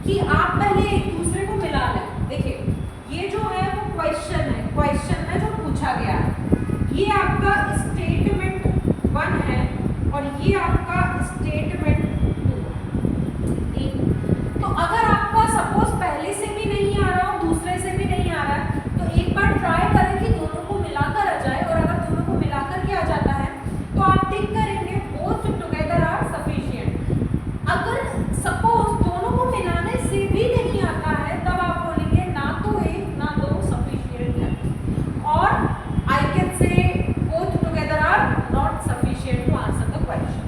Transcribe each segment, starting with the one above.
कि आप पहले एक दूसरे को मिला लें। देखिए ये जो है वो क्वेश्चन है जो पूछा गया है, ये आपका स्टेटमेंट 1 है और ये आपका स्टेटमेंट 2। तो अगर आपका सपोज पहले से भी नहीं आ रहा और दूसरे से भी नहीं आ रहा है, तो एक बार ट्राई करें कि दोनों को मिलाकर आ जाए, और अगर दोनों को मिलाकर के आ जाता है तो आप टिक करेंगे बोथ टुगेदर आर सफिशिएंट। अगर सपोज दोनों को मिलाने से भी नहीं आता है, तब आप बोलेंगे ना तो एक ना दो सफिशिएंट है, और I can say both together are not sufficient to answer the question.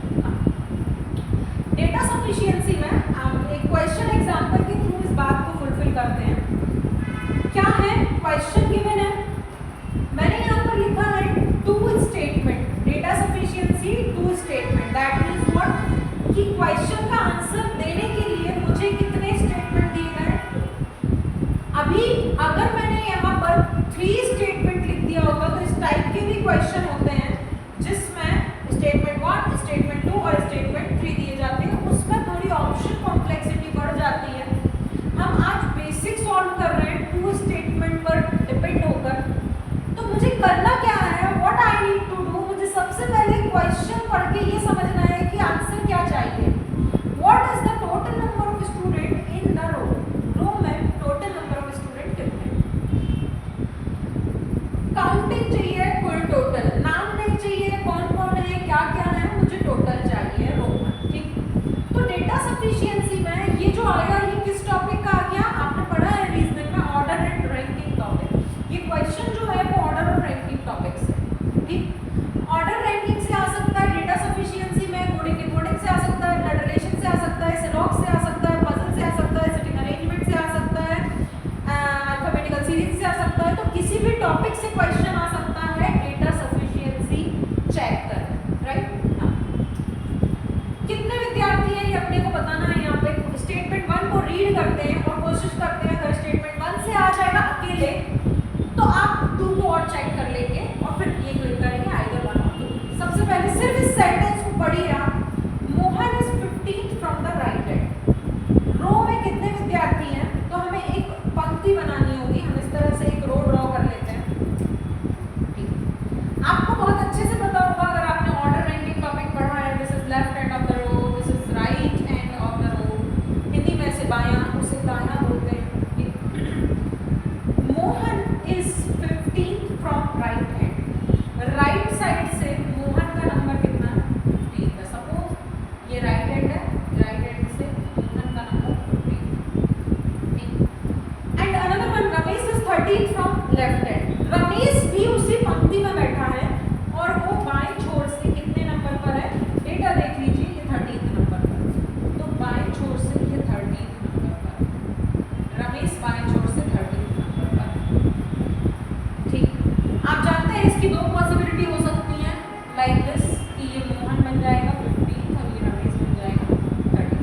Data sufficiency में हम एक क्वेश्चन एग्जांपल के थ्रू इस बात को फुलफिल करते हैं। क्या है क्वेश्चन गिवन है, मैंने यहाँ पर लिखा है 2 statement, data sufficiency 2 statement, that means what कि क्वेश्चन का आंसर देने के लिए मुझे कितने स्टेटमेंट दिए गए। अभी अगर मैंने यहाँ पर 3 स्टेटमेंट लिख दिया होगा तो इस टाइप के भी क्वेश्चन होते हैं जिसमें स्टेटमेंट 1, स्टेटमेंट 2 और स्टेटमेंट 3 दिए जाते हैं, उसमें थोड़ी ऑप्शन कॉम्प्लेक्सिटी बढ़ जाती है। हम आज बेसिक सॉल्व कर रहे हैं 2 स्टेटमेंट पर डिपेंड होकर, तो मुझे करना क्या है, what I need to do, मुझे सबसे पहले क्वेश्चन पढ़ के ये समझना है कि आंसर क्या चाहिए। What is the total number of student in the row में टोटल नंबर ऑफ स्टूडेंट कितने, काउंटिंग चाहिए, कुल टोटल, नाम नहीं चाहिए कौन कौन है क्या क्या है, मुझे टोटल चाहिए रो में। ठीक, तो डेटा सफिशिएंसी में ये जो आया ये किस टॉपिक का आ गया, आपने पढ़ा है रीजनिंग में ऑर्डर एंड रैंकिंग टॉपिक। ये क्वेश्चन जो है वो ऑर्डर और रैंकिंग टॉपिक से, ठीक, ऑर्डर रैंकिंग से आ सकता है डेटा सफिशिएंसी में, कोडिंग डिकोडिंग से आ सकता है, ब्लड रिलेशन से आ सकता है, सिलॉक्स से आ सकता है, पजल से आ सकता है, सिटिंग अरेंजमेंट से आ सकता है, अल्फाबेटिकल सीरीज से आ सकता है, तो किसी भी टॉपिक से क्वेश्चन आ सकता है डेटा सफिशिएंसी चेक कर, राइट। कितने विद्यार्थी हैं ये अपने को बताना है। यहाँ पे स्टेटमेंट 1 को रीड करते हैं और कोशिश करते हैं अगर स्टेटमेंट 1 से आ जाएगा अकेले तो आप 2 को और चेक कर लेंगे और फिर ये क्लिक करेंगे आइदर 1 और 2। सबसे पहले सिर्फ इस सेंटेंस को पढ़िए आप, Mohan is 15th from the right hand. Row में कितने विद्यार्थी हैं, तो हमें एक पंक्ति बनानी होगी, हम इस तरह से एक रो ड्रॉ कर लेते हैं। ठीक, आपको बहुत अच्छे से पता होगा अगर आपने ऑर्डर रैंकिंग टॉपिक पढ़ा है, this is left hand of the row, this is right hand of the row, Hindi में से बायां उसे दायां बोलते हैं। Mohan is 15th from right hand, right side से मोहन का नंबर कितना है, 15 है। सपोज ये राइट हैंड है, राइट हैंड से मोहन का number 15। And another one, Ramesh is 13th from left hand, Ramesh भी उसी पंक्ति में बैठा है और वो बाएं छोर से कितने नंबर पर है, डेटा देख लीजिए, ये 13th नंबर पर, तो बाएं छोर से ये 13th नंबर पर, रमेश बाएं छोर से 13th नंबर पर। ठीक, आप जानते हैं इसकी 2 पॉसिबिलिटी हो सकती हैं, लाइक दिस कि ये मोहन बन जाएगा 15 और ये रमेश बन जाएगा 13,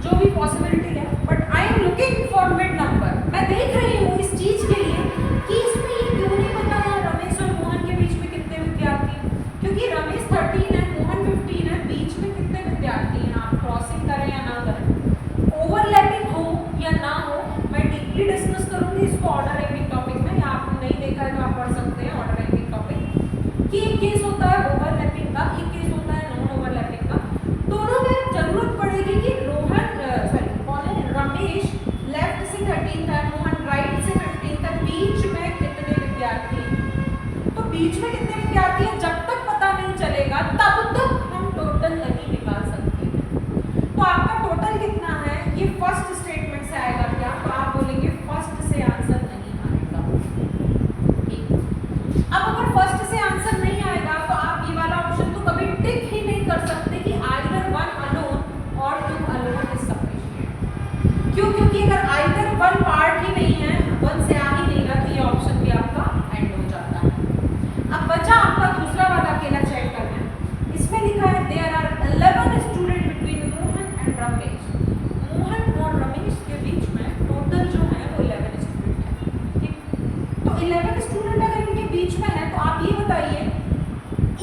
जो भी पॉसिबिलिटी है, but I am looking for mid number. मैं देख रही हूँ इस चीज के लिए कि इसमें ये क्यों नहीं बताया रमेश और मोहन के बीच में कितने विद्यार्थी हैं, क्योंकि रमेश 13 है, मोहन 15 है, बीच में कितने विद्यार्थी हैं, आप क्रॉसिंग करें या ना करें, ओवरलैपिंग हो या ना हो, मैं डीपली डिस्कस करूंगी इसको ऑर्डर रैंकिंग टॉपिक में, या आपने नहीं देखा है तो आप पढ़ सकते हैं ऑर्डर रैंकिंग टॉपिक, कि एक केस होता है ओवरलैपिंग का, एक केस होता है नॉन ओवरलैपिंग का। दोनों में जरूरत पड़ेगी कि रमेश लेफ्ट से 13 है, मोहन राइट से 15 है, बीच में कितने विद्यार्थी हैं, तो बीच में कितने विद्यार्थी हैं जब तक पता नहीं चलेगा तब तक हम टोटल नहीं निकाल सकते हैं। तो आपका टोटल कितना है ये फर्स्ट स्टेटमेंट से आएगा क्या, तो आप बोलेंगे फर्स्ट से आंसर नहीं आएगा। ठीक, अब अगर फर्स्ट से आंसर नहीं आएगा तो आप ये वाला ऑप्शन तो कभी टिक ही नहीं कर सकते कि आइदर 1 अलोन और 2 अलोन इज सफिशिएंट। क्यों, क्योंकि अगर आइदर 1 पार्ट ही नहीं है, 1 से आ ही नहीं रहा, तो ये ऑप्शन भी आपका एंड हो जाता है। अब बचा आपका दूसरा वाला अकेला चेक करना है, इसमें लिखा है there are 11 student between Mohan and Ramesh. Mohan और रमेश के बीच में टोटल जो है वो 11 स्टूडेंट है। ठीक, तो 11 स्टूडेंट अगर इनके बीच में है तो आप ये बताइए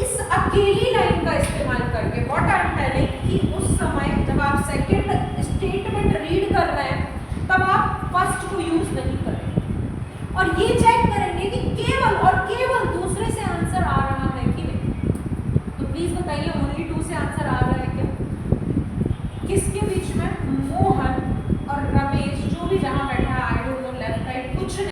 इस अकेली लाइन का इस्तेमाल करके व्हाट आई एम टेलिंग कि उस समय जब आप सेकंड स्टेटमेंट रीड कर रहे हैं तब आप फर्स्ट को यूज नहीं करें। और ये चेक करेंगे